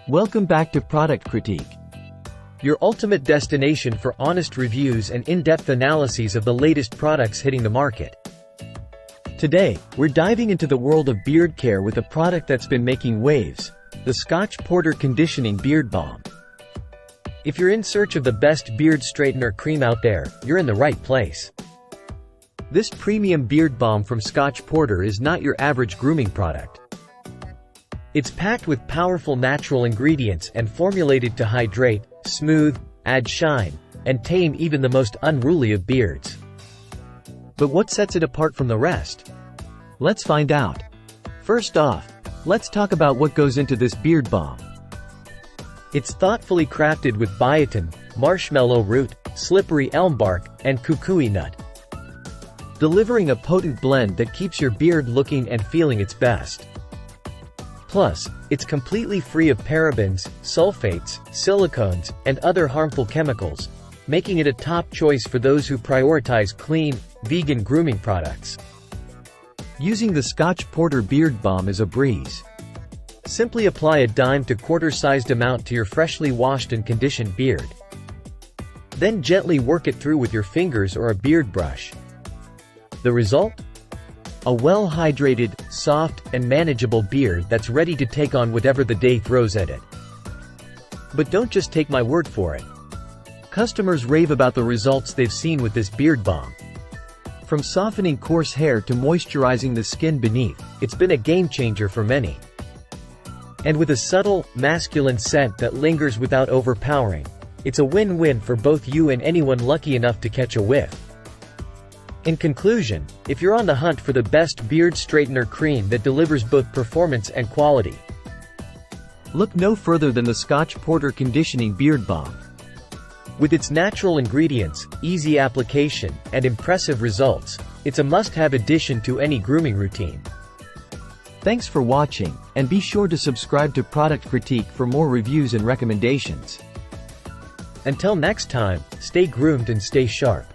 Welcome back to Product Critique, your ultimate destination for honest reviews and in-depth analyses of the latest products hitting the market. Today, we're diving into the world of beard care with a product that's been making waves, the Scotch Porter Conditioning Beard Balm. If you're in search of the best beard straightener cream out there, you're in the right place. This premium beard balm from Scotch Porter is not your average grooming product. It's packed with powerful natural ingredients and formulated to hydrate, smooth, add shine, and tame even the most unruly of beards. But what sets it apart from the rest? Let's find out. First off, let's talk about what goes into this beard balm. It's thoughtfully crafted with biotin, marshmallow root, slippery elm bark, and kukui nut, delivering a potent blend that keeps your beard looking and feeling its best. Plus, it's completely free of parabens, sulfates, silicones, and other harmful chemicals, making it a top choice for those who prioritize clean, vegan grooming products. Using the Scotch Porter Beard Balm is a breeze. Simply apply a dime to quarter-sized amount to your freshly washed and conditioned beard. Then gently work it through with your fingers or a beard brush. The result? A well-hydrated, soft, and manageable beard that's ready to take on whatever the day throws at it. But don't just take my word for it. Customers rave about the results they've seen with this beard balm. From softening coarse hair to moisturizing the skin beneath, it's been a game-changer for many. And with a subtle, masculine scent that lingers without overpowering, it's a win-win for both you and anyone lucky enough to catch a whiff. In conclusion, if you're on the hunt for the best beard straightener cream that delivers both performance and quality, look no further than the Scotch Porter Conditioning Beard Balm. With its natural ingredients, easy application, and impressive results, it's a must-have addition to any grooming routine. Thanks for watching, and be sure to subscribe to Product Critique for more reviews and recommendations. Until next time, stay groomed and stay sharp.